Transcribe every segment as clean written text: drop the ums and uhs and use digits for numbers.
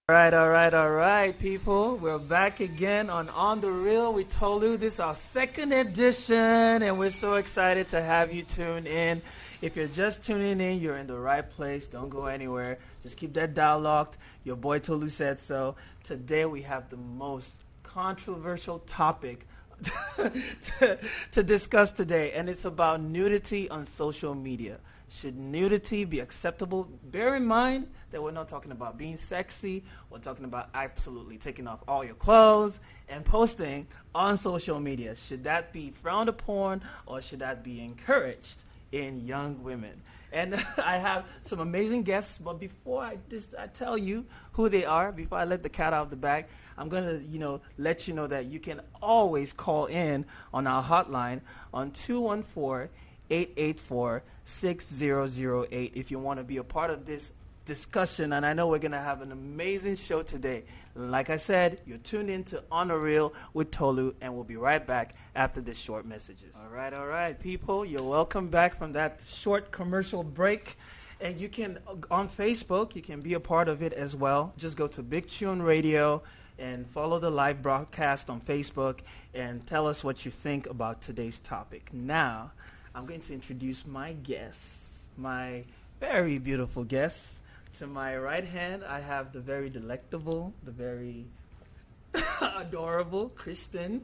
All right, people. We're back again on the Real with Tolu. This is our second edition, and we're so excited to have you tune in. If you're just tuning in, you're in the right place. Don't go anywhere. Just keep that dial locked. Your boy Tolu said so. Today we have the most controversial topic to discuss today, and it's about nudity on social media. Should nudity be acceptable? Bear in mind that we're not talking about being sexy. We're talking about absolutely taking off all your clothes and posting on social media. Should that be frowned upon or should that be encouraged in young women? And I have some amazing guests, but before I tell you who they are, before I let the cat out of the bag, I'm going to, let you know that you can always call in on our hotline on 214-884-6008 if you want to be a part of this discussion. And I know we're going to have an amazing show today. Like I said, you're tuned in to On The Real with Tolu, and we'll be right back after this short messages. All right, people. You're welcome back from that short commercial break. And you can, on Facebook, you can be a part of it as well. Just go to Big Tune Radio and follow the live broadcast on Facebook and tell us what you think about today's topic. Now, I'm going to introduce my guests, my very beautiful guests. To my right hand, I have the very delectable, the very adorable Krystn.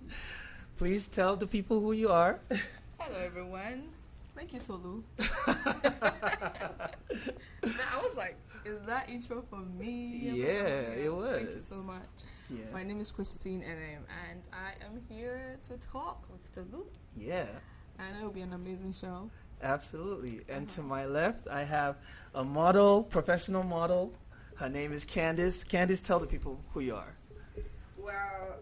Please tell the people who you are. Hello, everyone. Thank you, Tolu. I was like, is that intro for me? Yeah, it was. Thank you so much. Yeah. My name is Krystn, and I am here to talk with Tolu. Yeah. And it will be an amazing show. Absolutely. And to my left, I have a model, professional model. Her name is Candice. Candice, tell the people who you are. Well,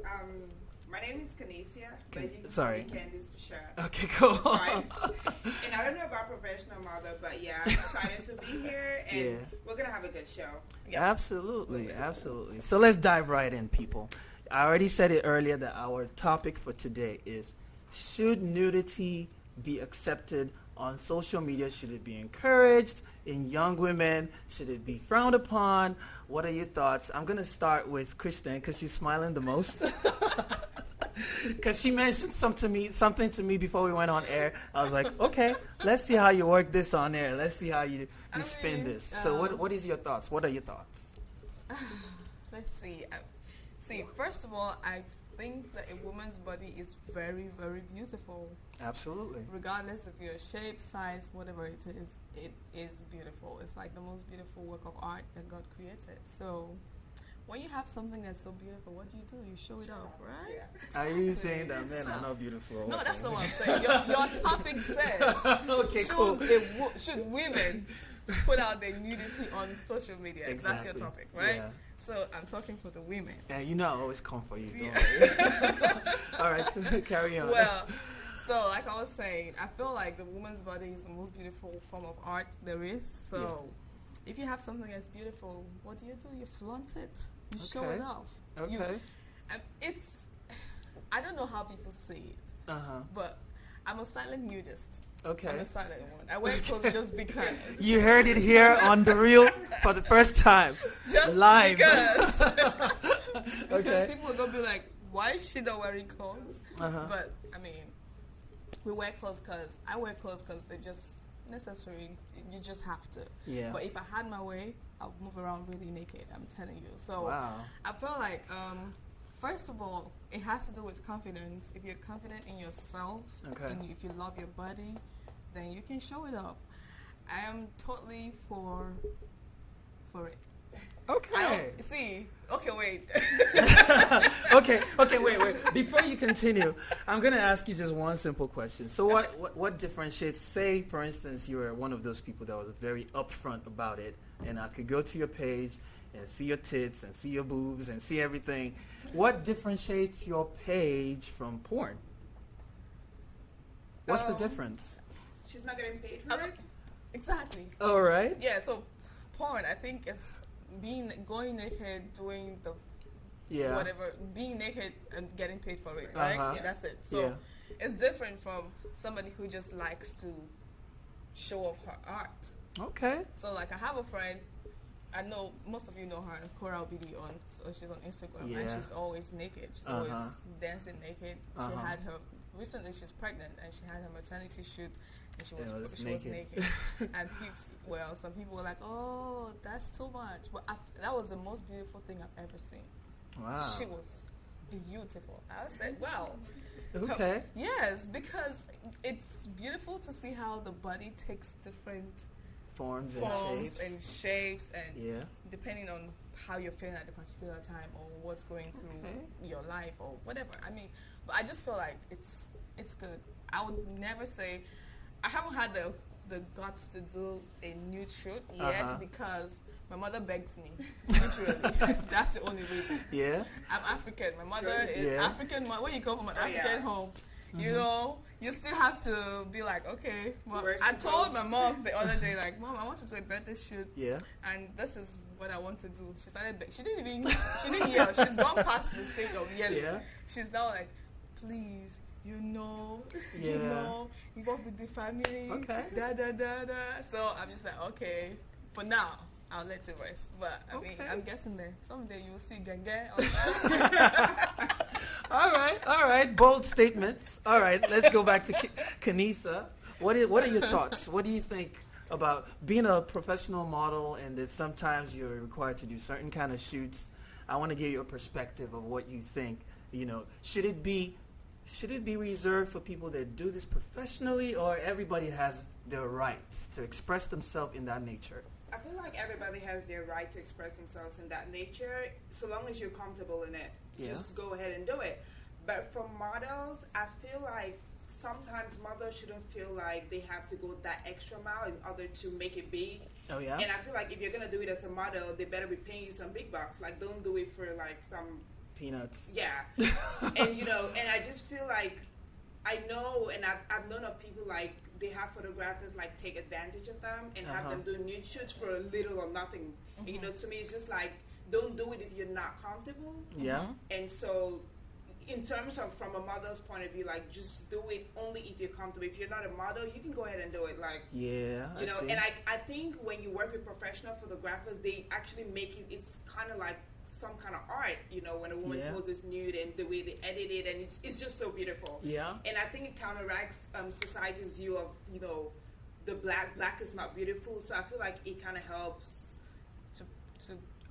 my name is Kanesia, but you can Sorry. call me Candice for sure. Okay, cool. Fine. And I don't know about professional model, but yeah, I'm excited to be here, and we're going to have a good show. Yeah. Absolutely. So let's dive right in, people. I already said it earlier that our topic for today is, should nudity be accepted on social media? Should it be encouraged in young women? Should it be frowned upon? What are your thoughts? I'm going to start with Krystn because she's smiling the most. Because she mentioned something to me before we went on air. I was like, okay, let's see how you work this on air. Let's see how you spin this. So what is your thoughts? What are your thoughts? Let's see. First of all, I think that a woman's body is very, very beautiful. Absolutely. Regardless of your shape, size, whatever it is beautiful. It's like the most beautiful work of art that God created. So when you have something that's so beautiful, what do? You show it off, right? Yeah. Are you saying that men are not beautiful? No, that's not what I'm saying. Your topic says, okay, cool. Should women put out their nudity on social media? Exactly. That's your topic, right? Yeah. So I'm talking for the women. And I always come for you. Yeah. All right, carry on. Well, so like I was saying, I feel like the woman's body is the most beautiful form of art there is. So if you have something that's beautiful, what do? You flaunt it. You show it off. Okay. I don't know how people see it, but I'm a silent nudist. Okay. I'm a silent one. I wear clothes just because. You heard it here on The Real for the first time. Just live. Because people are going to be like, why is she not wearing clothes? But, I mean, we wear clothes because, I wear clothes because they're just necessary. You just have to. Yeah. But if I had my way, I'll move around really naked, I'm telling you. So, wow. I feel like, first of all, it has to do with confidence. If you're confident in yourself, and if you love your body, then you can show it off. I am totally for it. Okay. Okay, wait. okay, wait. Before you continue, I'm going to ask you just one simple question. So what differentiates, say, for instance, you were one of those people that was very upfront about it, and I could go to your page and see your tits and see your boobs and see everything. What differentiates your page from porn? What's the difference? She's not getting paid for it? Exactly. All right. Yeah, so porn, I think it's going naked, doing the whatever, being naked and getting paid for it, right? Yeah. That's it. So it's different from somebody who just likes to show off her art. Okay. So like I have a friend, I know most of you know her, Coral BD she's on Instagram, Yeah. and she's always naked. She's always dancing naked. She had her recently. She's pregnant, and she had her maternity shoot, and she was naked. And some people were like, "Oh, that's too much," but that was the most beautiful thing I've ever seen. Wow. She was beautiful. I said, "Wow." Okay. Yes, because it's beautiful to see how the body takes different forms and shapes, and depending on how you're feeling at a particular time or what's going through your life or whatever. I mean, but I just feel like it's good. I would never say I haven't had the guts to do a nude shoot yet because my mother begs me. Literally, that's the only reason. Yeah, I'm African. My mother is African. When you come from an African home, you know, you still have to be like, okay. Mom, I told my mom the other day, like, Mom, I want to do a birthday shoot. Yeah. And this is what I want to do. She started. She didn't yell. She's gone past the stage of yelling. Yeah. She's now like, please, you know, involved with the family. Okay. Da da da da. So I'm just like, okay, for now. I'll let it rest, but I mean, I'm getting there. Someday you will see Genge. All right. Bold statements. All right, let's go back to Kanisa. What are your thoughts? What do you think about being a professional model and that sometimes you're required to do certain kind of shoots? I want to get your perspective of what you think. You know, should it be reserved for people that do this professionally, or everybody has their rights to express themselves in that nature? I feel like everybody has their right to express themselves in that nature, so long as you're comfortable in it. Yeah. Just go ahead and do it. But for models, I feel like sometimes models shouldn't feel like they have to go that extra mile in order to make it big. Oh yeah. And I feel like if you're gonna do it as a model, they better be paying you some big bucks. Like, don't do it for like some peanuts. Yeah. And and I just feel like I know, and I've known of people like they have photographers like take advantage of them and have them do nude shoots for little or nothing. Mm-hmm. And, to me, it's just like, don't do it if you're not comfortable. Yeah. And so, in terms of from a model's point of view, like, just do it only if you're comfortable. If you're not a model, you can go ahead and do it. Like, I see. And I think when you work with professional photographers, they actually make it's kind of like some kind of art, when a woman poses nude and the way they edit it, and it's just so beautiful. Yeah. And I think it counteracts society's view of, the black is not beautiful. So I feel like it kind of helps to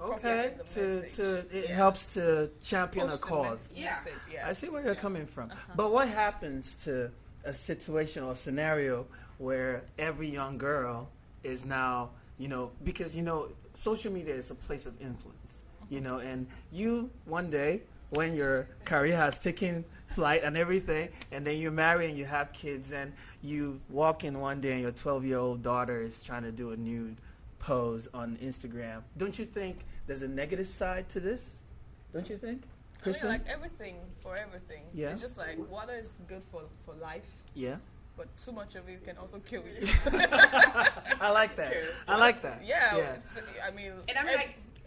it helps to champion a cause. Message, yes. I see where you're coming from. But what happens to a situation or scenario where every young girl is now, because social media is a place of influence. And you one day when your career has taken flight and everything, and then you're married and you have kids, and you walk in one day and your 12-year-old daughter is trying to do a nude pose on Instagram. Don't you think there's a negative side to this? Don't you think, Krystn? I mean, like everything. Yeah. It's just like water is good for life. Yeah. But too much of it can also kill you. I like that. True. I like that. Yeah.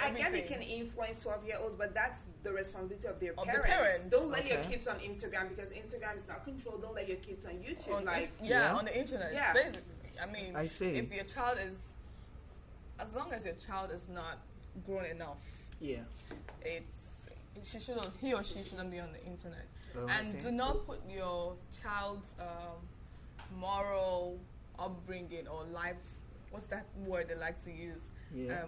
I get it can influence 12-year-olds, but that's the responsibility of their parents. Don't let your kids on Instagram, because Instagram is not controlled. Don't let your kids on YouTube. On the internet. Yeah. Basically. I mean, I see. If your child is, as long as your child is not grown enough, he or she shouldn't be on the internet. And do not put your child's moral upbringing or life, what's that word they like to use,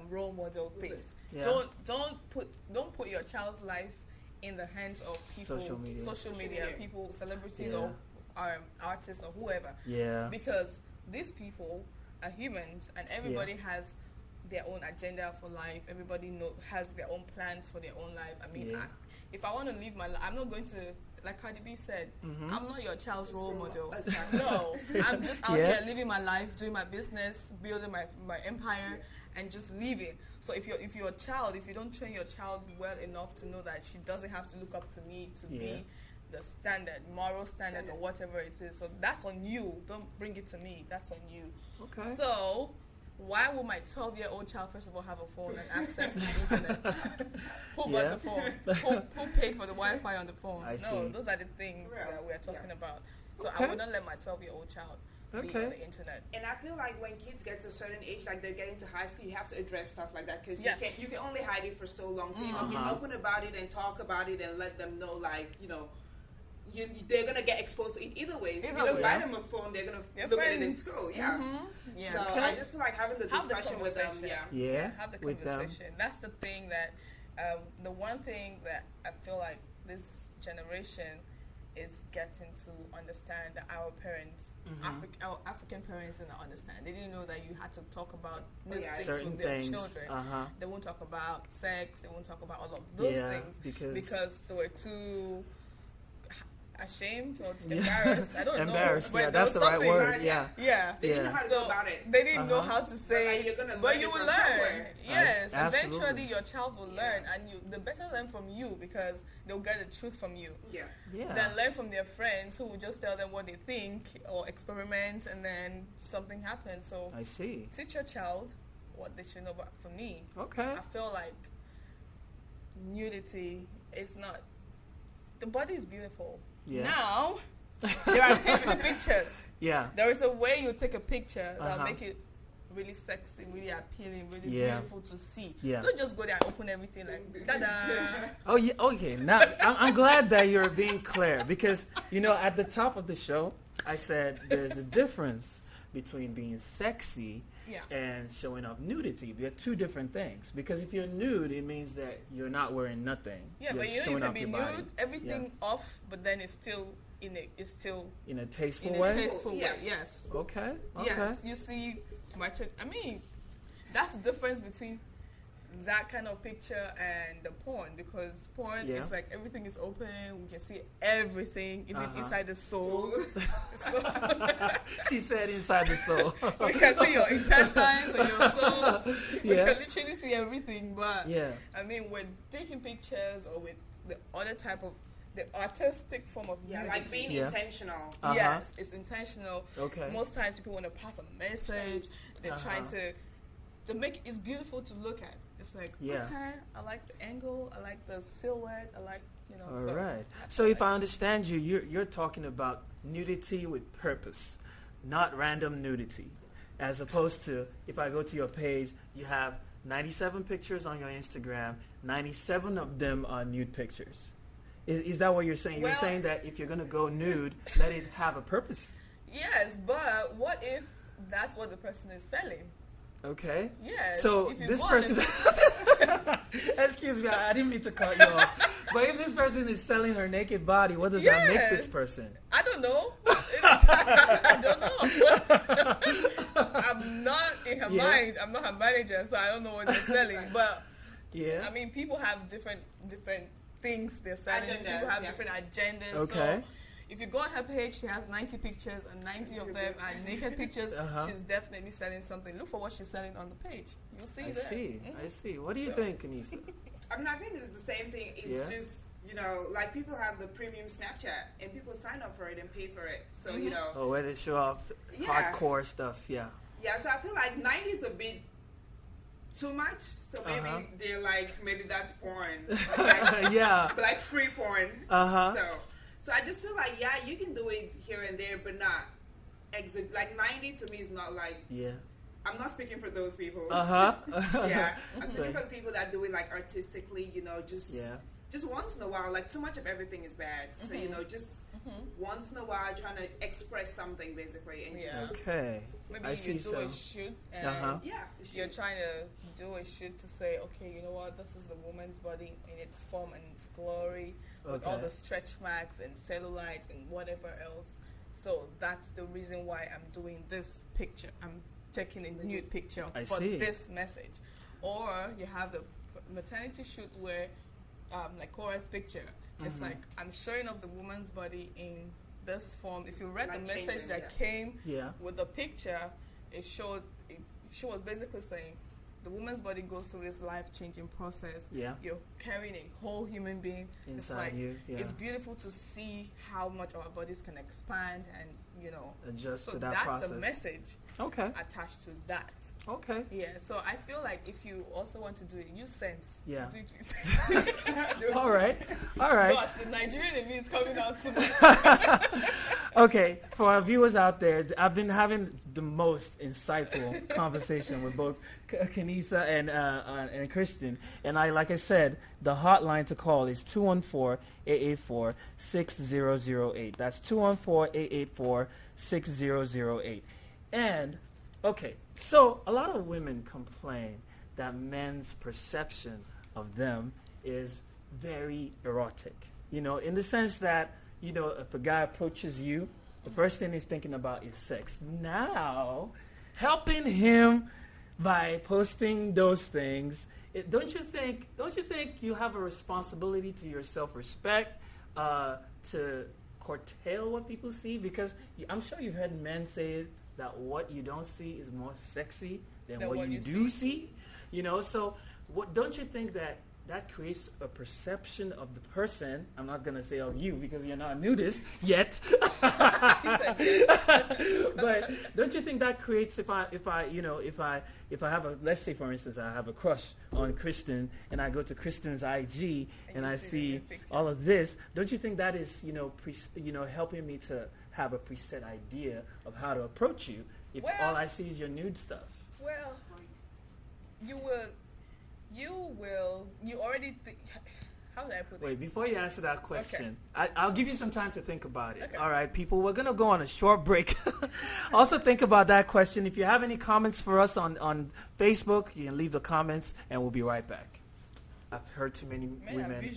role model things. Yeah. Don't put your child's life in the hands of people, social media people, celebrities or artists or whoever. Yeah. Because these people are humans, and everybody has their own agenda for life. Everybody has their own plans for their own life. I mean, if I want to live my life, I'm not going to, like Cardi B said, I'm not your child's role model. No, I'm just out here living my life, doing my business, building my empire, and just living. So if you're a child, if you don't train your child well enough to know that she doesn't have to look up to me to be the standard, moral standard, or whatever it is, so that's on you. Don't bring it to me. That's on you. Okay. So why would my 12-year-old child, first of all, have a phone and access to the internet? Who bought the phone? Who paid for the Wi-Fi on the phone? Those are the things that we're talking about. So I would not let my 12-year-old child being on the internet. And I feel like when kids get to a certain age, like they're getting to high school, you have to address stuff like that because you can only hide it for so long. So, be open about it and talk about it and let them know, like, they're going to get exposed to it either way. If you don't buy them a phone, they're going to look at it in school. Yeah. Yeah. So I just feel like having the discussion with them. Yeah. Have the conversation. That's the thing that, the one thing that I feel like this generation is getting to understand that our parents, our African parents didn't understand. They didn't know that you had to talk about these things certain with their things. children. They won't talk about sex. They won't talk about all of those things because they were too ashamed or embarrassed. I don't know. Embarrassed, that's the right word. Yeah. They didn't know how to go about it. They didn't know how to say, but you will learn. Somewhere. Yes, eventually your child will learn, and they better learn from you because they'll get the truth from you. Than learn from their friends who will just tell them what they think or experiment, and then something happens. So I see. Teach your child what they should know. But for me, I feel like nudity is not. The body is beautiful. Now, there are tasty pictures. There is a way you take a picture that'll make it really sexy, really appealing, really beautiful to see. Don't just go there and open everything like, da-da. Oh, yeah, okay. Now, I'm glad that you're being clear because, at the top of the show, I said there's a difference between being sexy and showing off nudity. They're two different things. Because if you're nude, it means that you're not wearing nothing. Yeah, but you can be nude, everything off, but then it's still in a tasteful way. In a tasteful way, yes. Okay. Yes, you see, that's the difference between that kind of picture and the porn, because porn is like everything is open, we can see everything, even inside the soul. She said inside the soul. We can see your intestines and your soul. We can literally see everything, but when taking pictures or with the other type of the artistic form of nudity, like being intentional. Yes, it's intentional. Okay. Most times people want to pass a message. They're trying to make it's beautiful to look at. It's like, okay, I like the angle, I like the silhouette, I like, All right. So if I understand you, you're talking about nudity with purpose, not random nudity. As opposed to, if I go to your page, you have 97 pictures on your Instagram, 97 of them are nude pictures. Is that what you're saying? You're saying that if you're going to go nude, let it have a purpose. Yes, but what if that's what the person is selling? Okay. Yes. So this person, excuse me, I didn't mean to cut you off. But if this person is selling her naked body, what does that make this person? I don't know. I don't know. I'm not in her mind. I'm not her manager, so I don't know what they're selling. But people have different things they're selling. People have different agendas. Okay. So if you go on her page, she has 90 pictures and 90 of them are naked pictures. She's definitely selling something. Look for what she's selling on the page. You'll see I see. What do you think, Kanisa? I think it's the same thing. It's just, like people have the premium Snapchat and people sign up for it and pay for it. So, where they show off hardcore stuff, Yeah, so I feel like 90 is a bit too much. So maybe they're like, maybe that's porn. Like free porn. So I just feel like, you can do it here and there, but not like 90 to me is not like, I'm not speaking for those people. I'm speaking for the people that do it like artistically, just once in a while. Like too much of everything is bad. So, just once in a while trying to express something basically. And maybe I see. You do a shoot and you're trying to do a shoot to say, okay, you know what, this is the woman's body in its form and its glory. With all the stretch marks and cellulites and whatever else. So that's the reason why I'm doing this picture. I'm taking a nude picture for this message. Or you have the maternity shoot where, like Cora's picture, it's like I'm showing up the woman's body in this form. If you read the message that came with the picture, she was basically saying, the woman's body goes through this life-changing process. You're carrying a whole human being inside you. It's beautiful to see how much our bodies can expand and, adjust so to that process. That's a message attached to that. Okay. Yeah, so I feel like if you also want to do it, use sense. Yeah. Do it with sense. All right. Gosh, the Nigerian in me is coming out too much. Okay, for our viewers out there, I've been having the most insightful conversation with both Kanisa and Kristen. And like I said, the hotline to call is 214-884-6008. That's 214-884-6008. And, okay, so a lot of women complain that men's perception of them is very erotic. You know, in the sense that, you know, if a guy approaches you, the first thing he's thinking about is sex. Now, helping him by posting those things, don't you think you have a responsibility to your self-respect to curtail what people see? Because I'm sure you've heard men say that what you don't see is more sexy than what you do see. You know, so don't you think that creates a perception of the person? I'm not going to say of you because you're not a nudist yet. But don't you think that creates, if I have let's say for instance I have a crush on Kristen and I go to Kristen's IG and I see all of this, don't you think that is, helping me to have a preset idea of how to approach you if all I see is your nude stuff? Well, you already think, how do I put it? Wait, before you answer that question, okay. I'll give you some time to think about it. Okay. All right, people, we're going to go on a short break. Also think about that question. If you have any comments for us on Facebook, you can leave the comments and we'll be right back. I've heard too many women.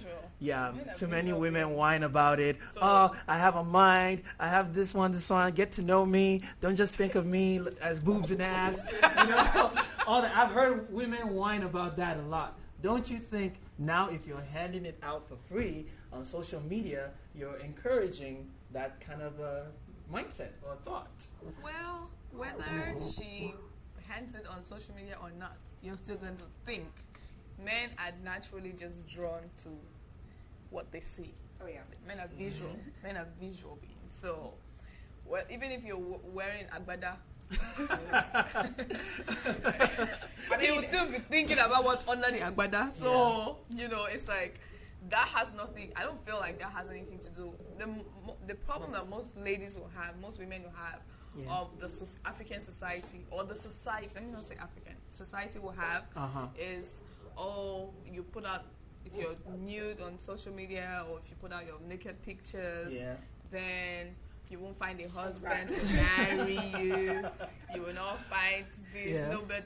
Too many women whine about it. So, I have a mind. I have this one. Get to know me. Don't just think of me as boobs and ass. All that. I've heard women whine about that a lot. Don't you think now if you're handing it out for free on social media, you're encouraging that kind of mindset or thought? Well, whether she hands it on social media or not, you're still going to think. Men are naturally just drawn to what they see. Oh yeah. Men are visual. Mm-hmm. Men are visual beings. So, even if you're wearing agbada, he will still be thinking about what's under the agbada. So, it's like that has nothing. I don't feel like that has anything to do. The problem that most ladies will have, most women will have, of the African society or the society. Let me not say African society will have is. You put out, if you're nude on social media or if you put out your naked pictures, then you won't find a husband to marry you. You will not find this. No, but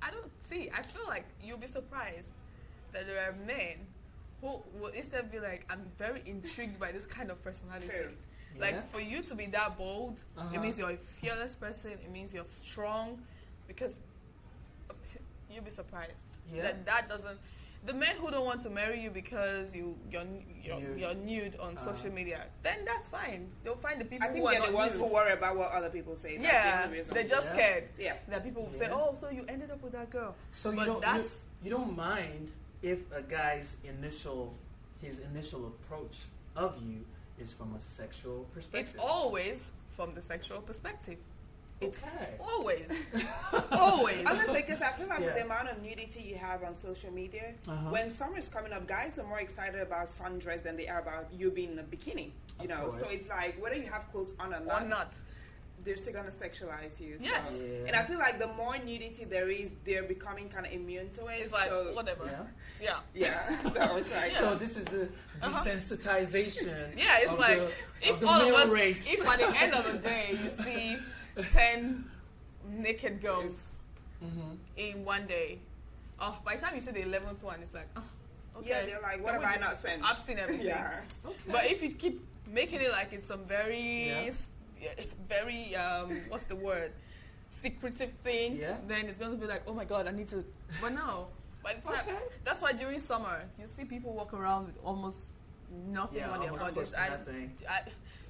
I don't see. I feel like you'll be surprised that there are men who will instead be like, I'm very intrigued by this kind of personality. True. Like, for you to be that bold, it means you're a fearless person. It means you're strong, because you'll be surprised that doesn't. The men who don't want to marry you because you're nude on social media, then that's fine. They'll find the people who are not nude. I think they're the ones who worry about what other people say. That's they're just scared that people will say, "Oh, so you ended up with that girl." So you don't mind if a guy's initial approach of you is from a sexual perspective. It's always from the sexual perspective. It's always. Honestly, because I feel like with the amount of nudity you have on social media, when summer's coming up, guys are more excited about sundress than they are about you being in a bikini. So it's like whether you have clothes on or not, they're still gonna sexualize you. Yes. So. Yeah. And I feel like the more nudity there is, they're becoming kind of immune to it. It's like whatever. Yeah. So it's like. So this is the desensitization. Yeah, it's like if the all male of us, race. if at the end of the day you see 10 naked girls in one day, by the time you see the 11th one, it's like, okay. Yeah, they're like, what have I not seen? I've seen everything. Okay. But if you keep making it like it's some very, very, what's the word? Secretive thing, then it's going to be like, oh my God, I need to. But no. By the time, that's why during summer, you see people walk around with almost nothing on their bodies.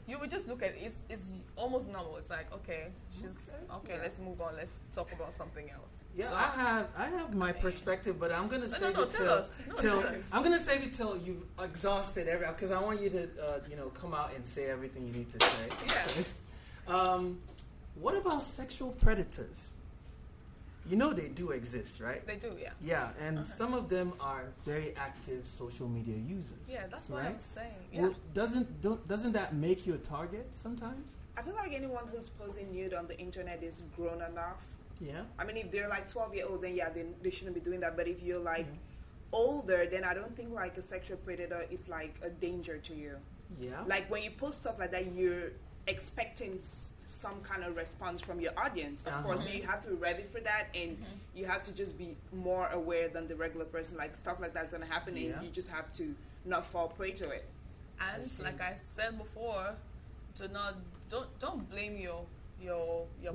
You would just look at it, it's almost normal. It's like, okay, let's move on. Let's talk about something else. Yeah, so, I have my perspective, but I'm gonna save it I'm gonna save it till you've exhausted because I want you to come out and say everything you need to say. Yeah. What about sexual predators? you know they do exist, right? They do, yeah. Yeah, and some of them are very active social media users. Yeah, that's what right? I'm saying. Yeah. Well, doesn't that make you a target sometimes? I feel like anyone who's posting nude on the internet is grown enough. Yeah. I mean, if they're like 12-year-old, then yeah, they shouldn't be doing that. But if you're like older, then I don't think like a sexual predator is like a danger to you. Yeah. Like when you post stuff like that, you're expecting some kind of response from your audience. Of course, so you have to be ready for that, and you have to just be more aware than the regular person. Like stuff like that's gonna happen, and you just have to not fall prey to it. And like I said before, don't blame your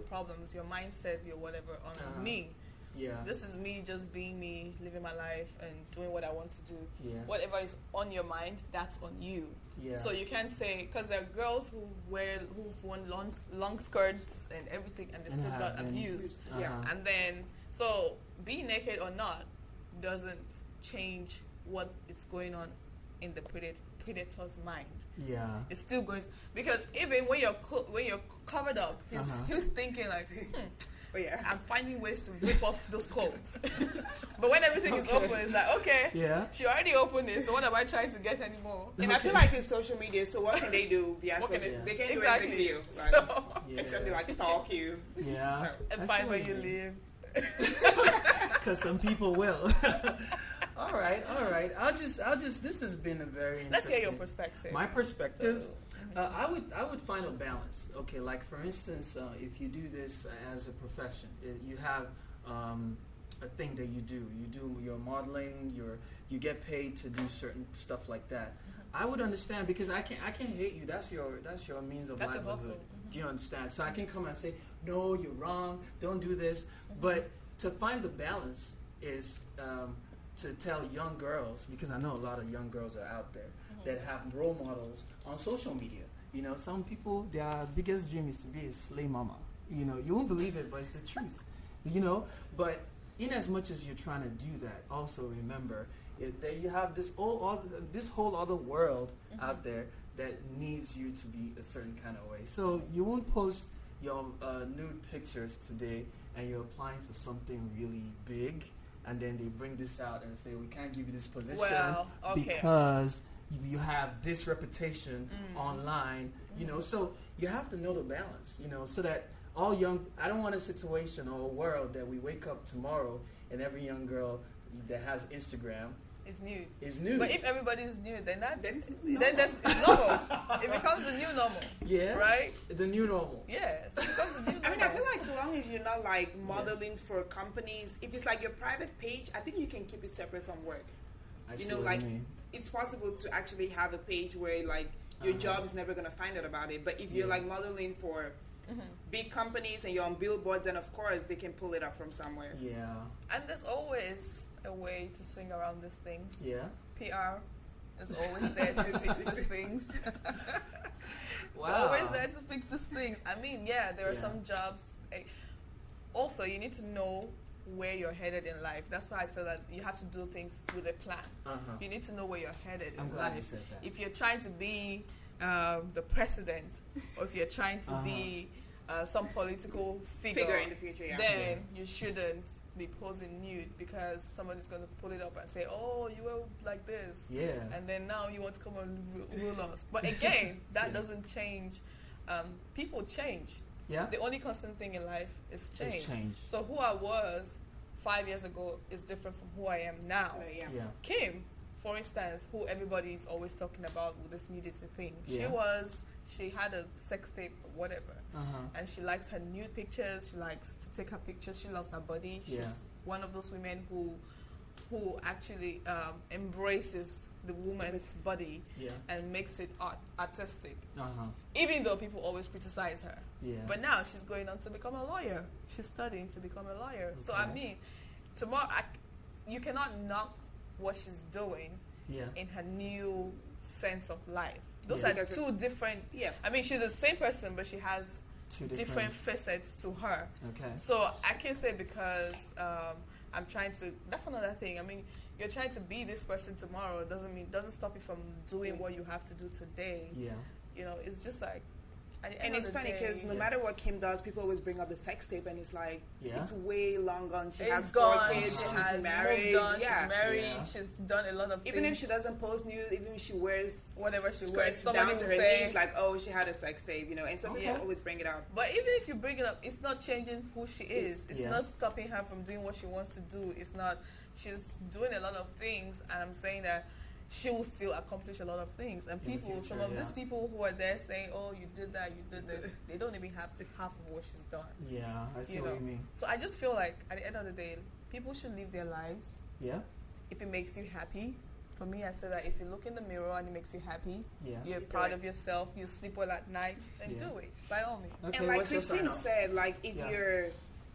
problems, your mindset, your whatever on me. Yeah. This is me just being me, living my life and doing what I want to do. Yeah. Whatever is on your mind, that's on you. Yeah. So you can't say, because there are girls who've worn long skirts and everything, and they still got abused. Yeah. And then, so being naked or not doesn't change what is going on in the predator's mind. Yeah. It's still going to, because even when you're covered up, he's thinking like, Oh, yeah. I'm finding ways to rip off those clothes. But when everything is open, it's like, okay, she already opened it, so what am I trying to get anymore? And I feel like it's social media, so what can they do via social media? They can't do anything to you. Right? So, except they like stalk you. Yeah. So. And find where you live. Because some people will. All right. I'll just. This has been a very interesting. Let's hear your perspective. My perspective. I would find a balance. Okay, like for instance, if you do this as a profession, you have a thing that you do. You do your modeling. You get paid to do certain stuff like that. I would understand, because I can't hate you. That's your means of livelihood. Do you understand? So I can come and say, no, you're wrong. Don't do this. But to find the balance is to tell young girls, because I know a lot of young girls are out there that have role models on social media. You know, some people, their biggest dream is to be a slay mama. You know, you won't believe it, but it's the truth. You know, but in as much as you're trying to do that, also remember that you have this whole other world out there that needs you to be a certain kind of way. So you won't post your nude pictures today and you're applying for something really big, and then they bring this out and say, we can't give you this position because you have this reputation online, you know. So you have to know the balance, you know, so that I don't want a situation or a world that we wake up tomorrow and every young girl that has Instagram is nude. But if everybody's nude, then that's normal. It becomes the new normal. Yeah. Right? The new normal. Yes. It becomes the new normal. I mean, I feel like so long as you're not like modeling for companies, if it's like your private page, I think you can keep it separate from work. I see what you mean. It's possible to actually have a page where like your job is never gonna find out about it. But if you're like modeling for big companies and you're on billboards, then of course they can pull it up from somewhere. Yeah. And there's always a way to swing around these things. Yeah. PR is always there to fix these things. Wow. Always there to fix these things. I mean, there are some jobs. Also, you need to know where you're headed in life. That's why I said that you have to do things with a plan. You need to know where you're headed in life. You said that. If you're trying to be the president, or if you're trying to be some political figure in the future, then you shouldn't be posing nude, because somebody's going to pull it up and say, oh, you were like this. Yeah. And then now you want to come and rule us. But again, that doesn't change. People change. Yeah. The only constant thing in life is change. It's change. So who I was 5 years ago is different from who I am now. Yeah. Kim, for instance, who everybody is always talking about with this nudity thing. She had a sex tape or whatever. And she likes her nude pictures. She likes to take her pictures. She loves her body. She's one of those women who actually embraces the woman's body and makes it artistic. Even though people always criticize her. But now she's going on to become a lawyer. She's studying to become a lawyer. Okay. So I mean, tomorrow you cannot knock what she's doing in her new sense of life. Those are two different. I mean, she's the same person, but she has two different facets to her. Okay. So I can say, because I'm trying to. That's another thing. I mean, you're trying to be this person tomorrow doesn't stop you from doing what you have to do today. Yeah. You know, it's just like And it's funny because no matter what Kim does, people always bring up the sex tape, and it's like it's way long gone. She has 4 kids. She's married. She's married. She's done a lot of things. Even if she doesn't post news, even if she wears whatever she wears, down to her knees, like, oh, she had a sex tape, you know. And so people always bring it up. But even if you bring it up, it's not changing who she is. It's not stopping her from doing what she wants to do. It's not. She's doing a lot of things, and I'm saying that she will still accomplish a lot of things. And people, some of these people who are there saying, oh, you did that, you did this, they don't even have half of what she's done. Yeah, I see what you mean. So I just feel like at the end of the day, people should live their lives. Yeah. If it makes you happy. For me, I say that if you look in the mirror and it makes you happy, you're proud of yourself, you sleep well at night, then do it, by all means. Okay, and like Krystn said, like,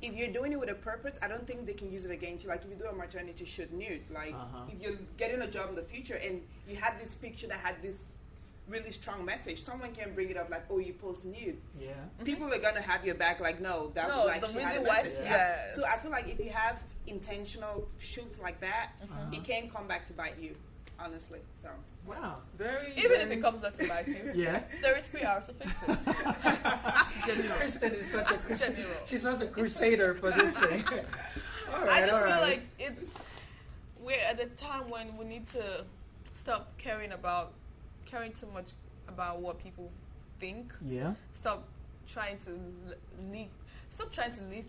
if you're doing it with a purpose, I don't think they can use it against you. Like, if you do a maternity shoot nude, like, if you're getting a job in the future and you had this picture that had this really strong message, someone can bring it up like, oh, you post nude. Yeah. People are gonna have your back like, no, that was like, the reason why. So I feel like if you have intentional shoots like that, it can come back to bite you, honestly. So. Wow, Even if it comes back to bite you, there is 3 hours to fix it. That's general. Krystn is such she's such a crusader for this thing. I just feel like we're at a time when we need to stop caring too much about what people think. Yeah. Stop trying to live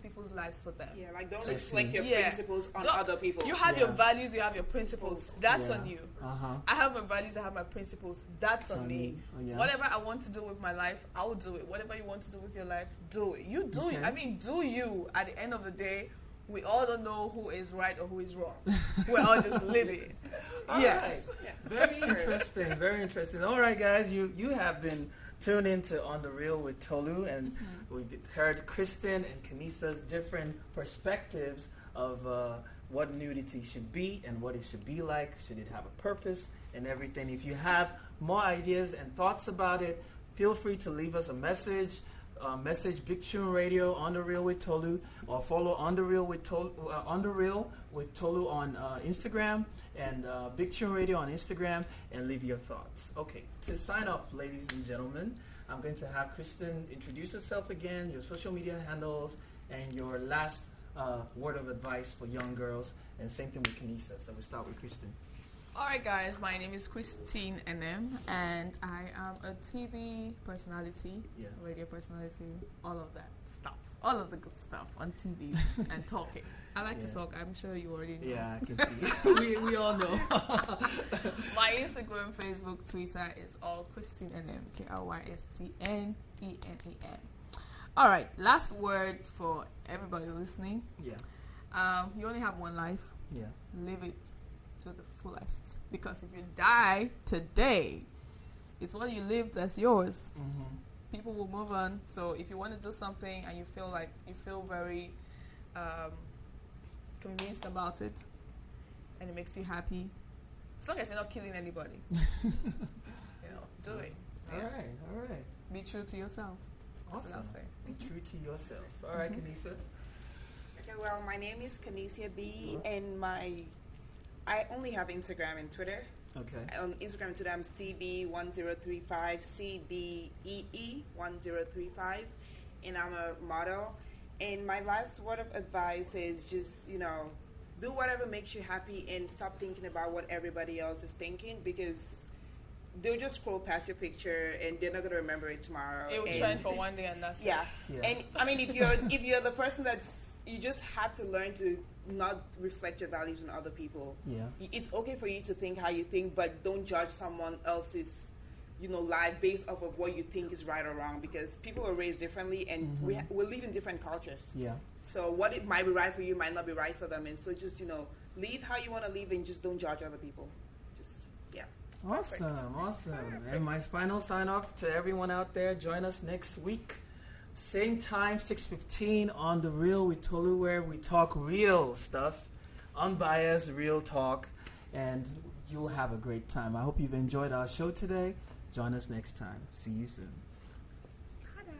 people's lives for them. Yeah, like don't reflect your principles on other people. You have your values, you have your principles. That's on you. I have my values, I have my principles. That's on me. Whatever I want to do with my life, I will do it. Whatever you want to do with your life, do it. You do it. I mean, do you. At the end of the day, we all don't know who is right or who is wrong. We're all just living. Yes. Right. Very interesting. Very interesting. All right, guys, you have been tuned into On The Real with Tolu, and we've heard Krystn and Kanisa's different perspectives of what nudity should be and what it should be like. Should it have a purpose and everything? If you have more ideas and thoughts about it, feel free to leave us a message. Message Big Tune Radio On The Real with Tolu, or follow On The Real with Tolu, on Instagram, and Big Tune Radio on Instagram, and leave your thoughts. Okay, to sign off, ladies and gentlemen, I'm going to have Krystn introduce herself again, your social media handles, and your last word of advice for young girls, and same thing with Kanisa. So we'll start with Krystn. Alright guys, my name is Krystn NM, and I am a TV personality, radio personality, all of that stuff, all of the good stuff on TV and talking. I like to talk, I'm sure you already know. Yeah, I can see. we all know. My Instagram, Facebook, Twitter is all Krystn NM, KRYSTNENEM. Alright, last word for everybody listening. Yeah. You only have one life. Yeah. Live it to the fullest, because if you die today, it's what you lived that's yours. People will move on. So if you want to do something and you feel very convinced about it and it makes you happy, as long as you're not killing anybody, do it. All right. Be true to yourself. Awesome. That's what I'll say. Be true to yourself. All right, Kanisa. Okay, well, my name is Kanisia B, and I only have Instagram and Twitter. Okay. On Instagram and Twitter, I'm CB1035, CBEE1035, and I'm a model. And my last word of advice is just, do whatever makes you happy and stop thinking about what everybody else is thinking, because they'll just scroll past your picture and they're not going to remember it tomorrow. It will trend for one day and that's it. Yeah. And I mean, if you're the person you just have to learn to not reflect your values on other people. Yeah. It's okay for you to think how you think, but don't judge someone else's, life based off of what you think is right or wrong, because people are raised differently and we live in different cultures. Yeah. So what it might be right for you might not be right for them, and so just, live how you want to live and just don't judge other people. Awesome. Perfect. And my final sign off to everyone out there, join us next week. Same time, 6:15 on The Real with Tolu, where we talk real stuff, unbiased, real talk, and you'll have a great time. I hope you've enjoyed our show today. Join us next time. See you soon. Ta-da.